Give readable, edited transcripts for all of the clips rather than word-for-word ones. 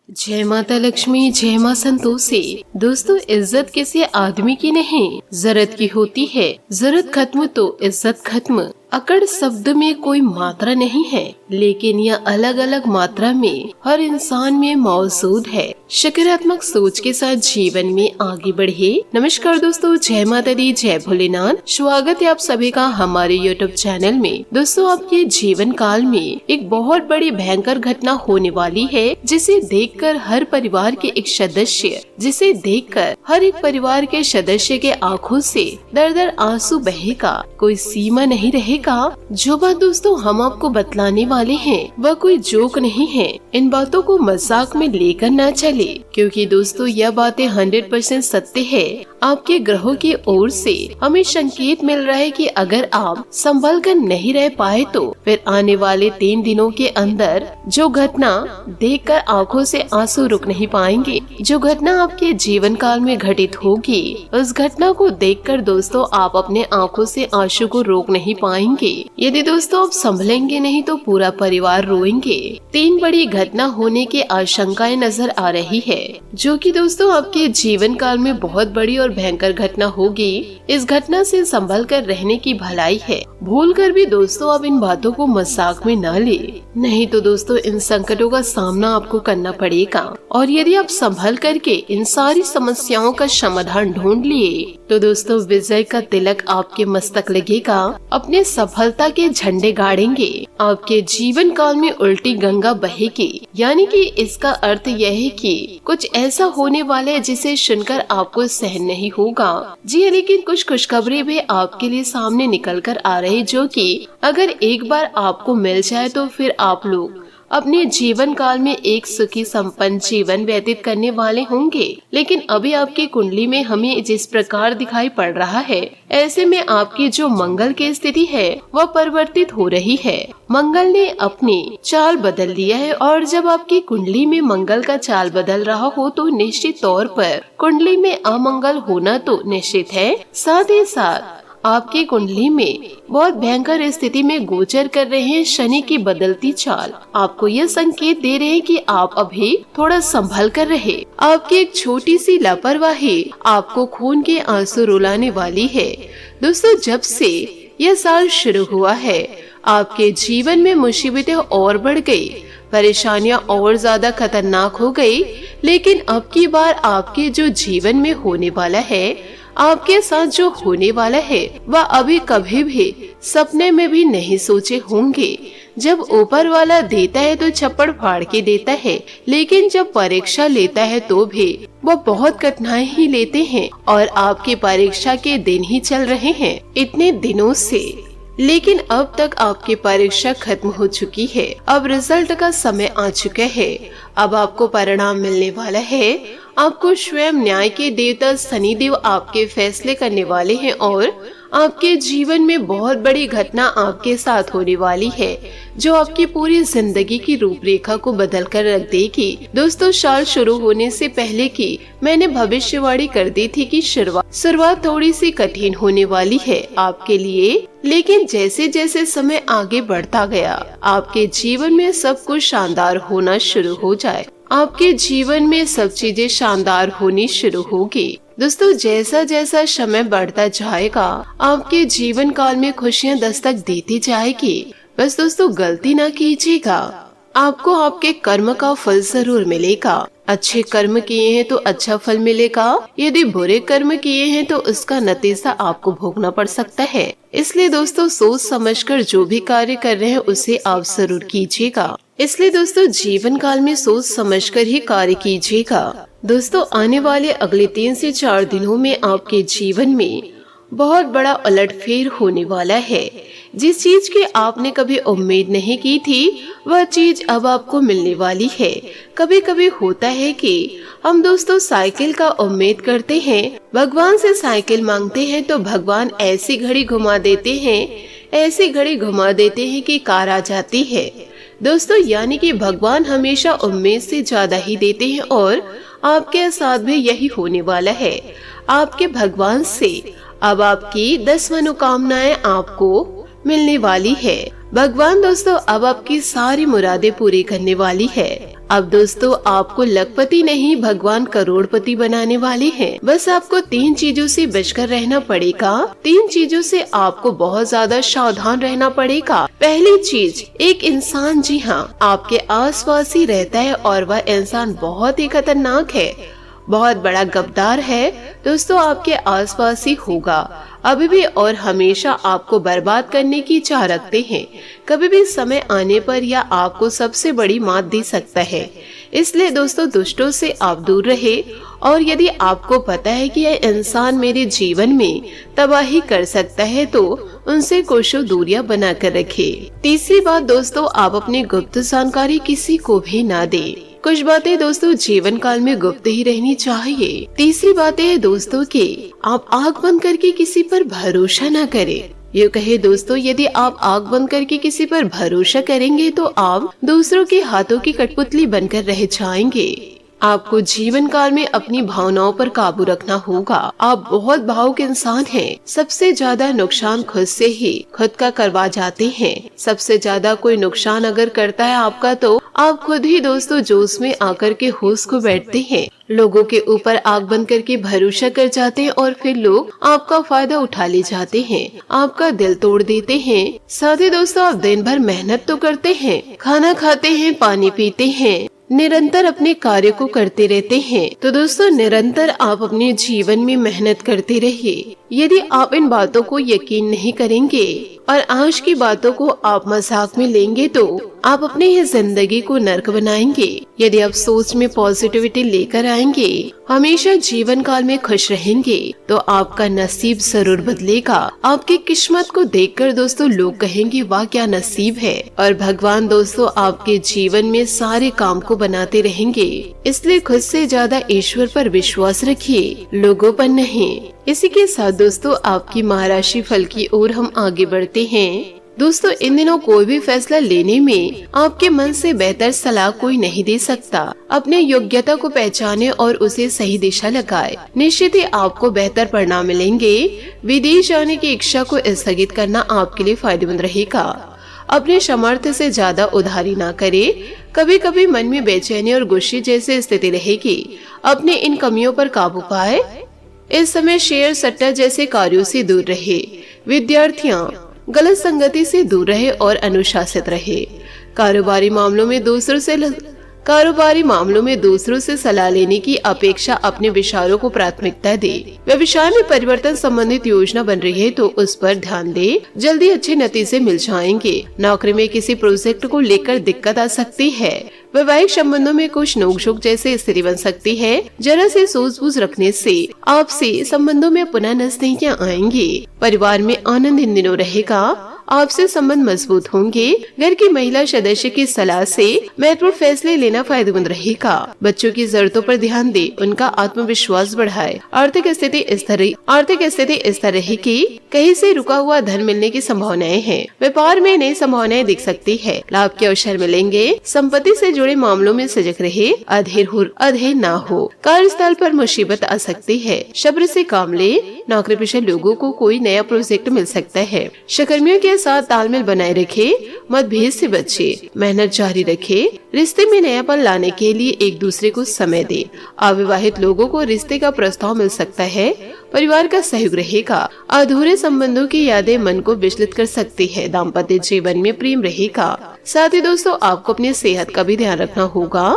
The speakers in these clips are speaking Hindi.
जय माता लक्ष्मी, जय माँ संतोषी। दोस्तों, इज्जत किसी आदमी की नहीं, जरूरत की होती है। जरूरत खत्म तो इज्जत खत्म। अकड़ शब्द में कोई मात्रा नहीं है, लेकिन यह अलग अलग मात्रा में हर इंसान में मौजूद है। सकारात्मक सोच के साथ जीवन में आगे बढ़े। नमस्कार दोस्तों, जय माता दी, जय भोलेनाथ। स्वागत है आप सभी का हमारे YouTube चैनल में। दोस्तों, आपके जीवन काल में एक बहुत बड़ी भयंकर घटना होने वाली है, जिसे देखकर हर परिवार के एक सदस्य हर एक परिवार के सदस्य के आंखों से दर दर आंसू बहेगा, कोई सीमा नहीं रहेगा। जो बात दोस्तों हम आपको बतलाने वाले हैं वह कोई जोक नहीं है। इन बातों को मजाक में लेकर न चले, क्योंकि दोस्तों यह बातें 100% सत्य है। आपके ग्रहों की ओर से हमें संकेत मिल रहा है कि अगर आप संभल कर नहीं रह पाए तो फिर आने वाले 3 दिनों के अंदर जो घटना देखकर आंखों से आंसू रुक नहीं पाएंगे, जो घटना आपके जीवन काल में घटित होगी, उस घटना को देखकर दोस्तों आप अपने आंखों से आंसू को रोक नहीं पाएंगे। यदि दोस्तों आप संभलेंगे नहीं तो पूरा परिवार रोएंगे। 3 बड़ी घटना होने की आशंकाएं नजर आ रही है, जो कि दोस्तों आपके जीवन काल में बहुत बड़ी और भयंकर घटना होगी। इस घटना से संभल कर रहने की भलाई है। भूल कर भी दोस्तों आप इन बातों को मजाक में न ले, नहीं तो दोस्तों इन संकटों का सामना आपको करना पड़ेगा। और यदि आप संभल करके इन सारी समस्याओं का समाधान ढूंढ लिए तो दोस्तों विजय का तिलक आपके मस्तक लगेगा। अपने सफलता के झंडे गाड़ेंगे। आपके जीवन काल में उल्टी गंगा बहेगी, यानी कि इसका अर्थ यह है कि कुछ ऐसा होने वाला है जिसे सुनकर आपको सहन नहीं होगा। जी हाँ, लेकिन कुछ खुशखबरी भी आपके लिए सामने निकल कर आ रही, जो कि अगर एक बार आपको मिल जाए तो फिर आप लोग अपने जीवन काल में एक सुखी संपन्न जीवन व्यतीत करने वाले होंगे। लेकिन अभी आपकी कुंडली में हमें जिस प्रकार दिखाई पड़ रहा है, ऐसे में आपकी जो मंगल की स्थिति है वह परिवर्तित हो रही है। मंगल ने अपनी चाल बदल लिया है, और जब आपकी कुंडली में मंगल का चाल बदल रहा हो तो निश्चित तौर पर कुंडली में अमंगल होना तो निश्चित है। साथ ही साथ आपकी कुंडली में बहुत भयंकर स्थिति में गोचर कर रहे हैं शनि की बदलती चाल। आपको यह संकेत दे रहे हैं कि आप अभी थोड़ा संभल कर रहे। आपकी एक छोटी सी लापरवाही आपको खून के आंसू रुलाने वाली है। दोस्तों, जब से यह साल शुरू हुआ है आपके जीवन में मुसीबतें और बढ़ गई, परेशानियां और ज्यादा खतरनाक हो गई। लेकिन अब की बार आपके जो जीवन में होने वाला है, आपके साथ जो होने वाला है, वह अभी कभी भी सपने में भी नहीं सोचे होंगे। जब ऊपर वाला देता है तो छप्पड़ फाड़ के देता है, लेकिन जब परीक्षा लेता है तो भी वह बहुत कठिनाई ही लेते हैं। और आपकी परीक्षा के दिन ही चल रहे हैं इतने दिनों से, लेकिन अब तक आपकी परीक्षा खत्म हो चुकी है। अब रिजल्ट का समय आ चुका है। अब आपको परिणाम मिलने वाला है। आपको स्वयं न्याय के देवता शनिदेव आपके फैसले करने वाले हैं, और आपके जीवन में बहुत बड़ी घटना आपके साथ होने वाली है, जो आपकी पूरी जिंदगी की रूपरेखा को बदल कर रख देगी। दोस्तों, साल शुरू होने से पहले की मैंने भविष्यवाणी कर दी थी कि शुरुआत थोड़ी सी कठिन होने वाली है आपके लिए, लेकिन जैसे जैसे समय आगे बढ़ता गया आपके जीवन में सब कुछ शानदार होना शुरू हो जाए। आपके जीवन में सब चीजें शानदार होनी शुरू होगी। दोस्तों, जैसा जैसा समय बढ़ता जाएगा आपके जीवन काल में खुशियां दस्तक देती जाएगी। बस दोस्तों गलती ना कीजिएगा, आपको आपके कर्म का फल जरूर मिलेगा। अच्छे कर्म किए हैं तो अच्छा फल मिलेगा, यदि बुरे कर्म किए हैं तो उसका नतीजा आपको भोगना पड़ सकता है। इसलिए दोस्तों सोच समझकर जो भी कार्य कर रहे हैं उसे आप जरूर कीजिएगा। इसलिए दोस्तों जीवन काल में सोच समझकर ही कार्य कीजिएगा। दोस्तों, आने वाले अगले 3 से 4 दिनों में आपके जीवन में बहुत बड़ा उलटफेर होने वाला है। जिस चीज की आपने कभी उम्मीद नहीं की थी, वह चीज अब आपको मिलने वाली है। कभी कभी होता है कि हम दोस्तों साइकिल का उम्मीद करते हैं, भगवान से साइकिल मांगते हैं तो भगवान ऐसी घड़ी घुमा देते हैं कि कार आ जाती है। दोस्तों, यानी कि भगवान हमेशा उम्मीद से ज्यादा ही देते हैं, और आपके साथ भी यही होने वाला है। आपके भगवान से अब आपकी 10 मनोकामनाएं आपको मिलने वाली है। भगवान दोस्तों अब आपकी सारी मुरादें पूरी करने वाली है। अब दोस्तों आपको लखपति नहीं भगवान करोड़पति बनाने वाले हैं। बस आपको 3 चीजों से बचकर रहना पड़ेगा। 3 चीजों से आपको बहुत ज्यादा सावधान रहना पड़ेगा। पहली चीज, एक इंसान, जी हाँ, आपके आसपास ही रहता है और वह इंसान बहुत ही खतरनाक है, बहुत बड़ा गद्दार है। दोस्तों आपके आसपास ही होगा, अभी भी और हमेशा आपको बर्बाद करने की चाह रखते हैं। कभी भी समय आने पर यह आपको सबसे बड़ी मात दे सकता है। इसलिए दोस्तों दुष्टों से आप दूर रहे, और यदि आपको पता है कि यह इंसान मेरे जीवन में तबाही कर सकता है तो उनसे कोशिश दूरियां बना कर रखे। तीसरी बात दोस्तों, आप अपनी गुप्त जानकारी किसी को भी ना दे। कुछ बातें दोस्तों जीवन काल में गुप्त ही रहनी चाहिए। तीसरी बात है दोस्तों कि आप आंख बंद करके किसी पर भरोसा न करें। ये कहे दोस्तों, यदि आप आंख बंद करके किसी पर भरोसा करेंगे तो आप दूसरों के हाथों की कठपुतली बनकर रह जाएंगे। आपको जीवन काल में अपनी भावनाओं पर काबू रखना होगा। आप बहुत भावुक इंसान हैं। सबसे ज्यादा नुकसान खुद से ही खुद का करवा जाते हैं। सबसे ज्यादा कोई नुकसान अगर करता है आपका तो आप खुद ही दोस्तों जोश में आकर के होश को बैठते हैं। लोगों के ऊपर आंख बंद करके भरोसा कर जाते हैं और फिर लोग आपका फायदा उठा ले जाते हैं, आपका दिल तोड़ देते हैं। साथ ही दोस्तों आप दिन भर मेहनत तो करते हैं, खाना खाते हैं, पानी पीते हैं, निरंतर अपने कार्य को करते रहते हैं। तो दोस्तों निरंतर आप अपने जीवन में मेहनत करते रहिए। यदि आप इन बातों को यकीन नहीं करेंगे और आज की बातों को आप मजाक में लेंगे तो आप अपने ही जिंदगी को नर्क बनाएंगे। यदि आप सोच में पॉजिटिविटी लेकर आएंगे, हमेशा जीवन काल में खुश रहेंगे, तो आपका नसीब जरूर बदलेगा। आपकी किस्मत को देखकर दोस्तों लोग कहेंगे वाह क्या नसीब है, और भगवान दोस्तों आपके जीवन में सारे काम को बनाते रहेंगे। इसलिए खुद से ज्यादा ईश्वर पर विश्वास रखिए, लोगों पर नहीं। इसी के साथ दोस्तों आपकी महाराशि फल की ओर हम आगे बढ़ते हैं। दोस्तों इन दिनों कोई भी फैसला लेने में आपके मन से बेहतर सलाह कोई नहीं दे सकता। अपने योग्यता को पहचाने और उसे सही दिशा लगाए। निश्चित ही आपको बेहतर परिणाम मिलेंगे। विदेश जाने की इच्छा को स्थगित करना आपके लिए फायदेमंद रहेगा। अपने सामर्थ्य से ज्यादा उधारी ना करे। कभी कभी मन में बेचैनी और गुस्से जैसी स्थिति रहेगी। अपने इन कमियों पर काबू पाए। इस समय शेयर सट्टा जैसे कार्यों से दूर रहे। विद्यार्थियां गलत संगति से दूर रहे और अनुशासित रहे। कारोबारी मामलों में दूसरों से सलाह लेने की अपेक्षा अपने विचारों को प्राथमिकता दे। व्यवसाय में परिवर्तन संबंधित योजना बन रही है तो उस पर ध्यान दे। जल्दी अच्छे नतीजे मिल जाएंगे। नौकरी में किसी प्रोजेक्ट को लेकर दिक्कत आ सकती है। वैवाहिक संबंधों में कुछ नोकझोंक जैसी स्थिति बन सकती है। जरा से सूझबूझ रखने से आपसी संबंधों में पुनः नजदीकियां आएंगी। परिवार में आनंद इन दिनों रहेगा। आपसे संबंध मजबूत होंगे। घर की महिला सदस्य की सलाह से महत्वपूर्ण फैसले लेना फायदेमंद रहेगा। बच्चों की जरूरतों पर ध्यान दे, उनका आत्मविश्वास बढ़ाए। आर्थिक स्थिति इस तरह रहेगी। कहीं से रुका हुआ धन मिलने की संभावनाएं हैं। व्यापार में नई संभावनाएं दिख सकती है। लाभ के अवसर मिलेंगे। संपत्ति से जुड़े मामलों में सजग रहे। अधीर ना हो। कार्यस्थल पर मुसीबत आ सकती है। सब्र से काम ले। नौकरी पेशा लोगों को कोई नया प्रोजेक्ट मिल सकता है। सहकर्मियों के साथ तालमेल बनाए रखे। मतभेद से बचे। मेहनत जारी रखे। रिश्ते में नयापन लाने के लिए एक दूसरे को समय दे। अविवाहित लोगों को रिश्ते का प्रस्ताव मिल सकता है। परिवार का सहयोग रहेगा। अधूरे संबंधों की यादें मन को विचलित कर सकती है। दाम्पत्य जीवन में प्रेम रहेगा। साथ ही दोस्तों आपको अपनी सेहत का भी ध्यान रखना होगा।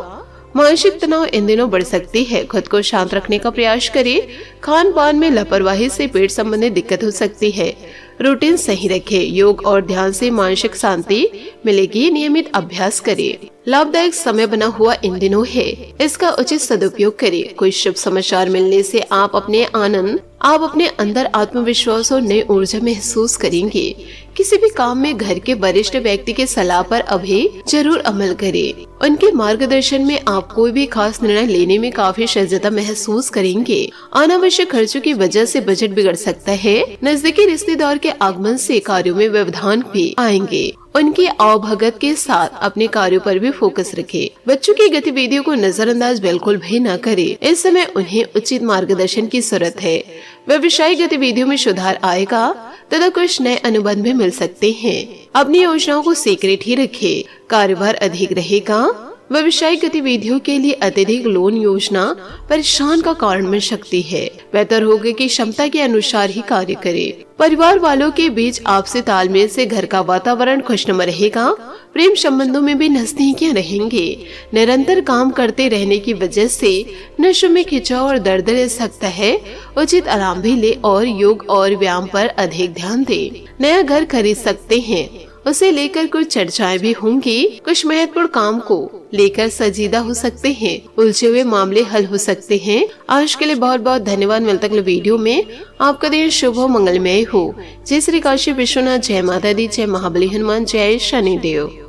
मानसिक तनाव इन दिनों बढ़ सकती है। खुद को शांत रखने का प्रयास करें। खान पान में लापरवाही से पेट संबंधी दिक्कत हो सकती है। रूटीन सही रखें। योग और ध्यान से मानसिक शांति मिलेगी। नियमित अभ्यास करें। लाभदायक समय बना हुआ इन दिनों है। इसका उचित सदुपयोग करें। कोई शुभ समाचार मिलने से आप अपने अंदर आत्मविश्वास और नई ऊर्जा महसूस करेंगे। किसी भी काम में घर के वरिष्ठ व्यक्ति के सलाह पर अभी जरूर अमल करें। उनके मार्गदर्शन में आप कोई भी खास निर्णय लेने में काफी सहजता महसूस करेंगे। अनावश्यक खर्चों की वजह से बजट बिगड़ सकता है। नजदीकी रिश्तेदार के आगमन से कार्यों में व्यवधान भी आएंगे। उनकी आवभगत के साथ अपने कार्यों पर भी फोकस रखें। बच्चों की गतिविधियों को नजरअंदाज बिल्कुल भी न करें। इस समय उन्हें उचित मार्गदर्शन की जरूरत है। व्यवसायिक गतिविधियों में सुधार आएगा तथा कुछ नए अनुबंध भी मिल सकते हैं। अपनी योजनाओं को सीक्रेट ही रखें। कार्यभार अधिक रहेगा। व्यवसायिक गतिविधियों के लिए अत्यधिक लोन योजना परेशान का कारण बन सकती है। बेहतर होगा कि क्षमता के अनुसार ही कार्य करें। परिवार वालों के बीच आपसी तालमेल से घर का वातावरण खुशनुमा रहेगा। प्रेम संबंधों में भी नजदीकियां रहेंगे। निरंतर काम करते रहने की वजह से नशों में खिंचाव और दर्द रह सकता है। उचित आराम भी ले और योग और व्यायाम पर अधिक ध्यान दें। नया घर खरीद सकते हैं, उसे लेकर कुछ चर्चाएं भी होंगी। कुछ महत्वपूर्ण काम को लेकर संजीदा हो सकते हैं। उलझे हुए मामले हल हो सकते हैं। आज के लिए बहुत बहुत धन्यवाद। मिलते अगले वीडियो में। आपका दिन शुभ हो, मंगलमय हो। जय श्री काशी विश्वनाथ, जय माता दी, जय महाबली हनुमान, जय शनिदेव।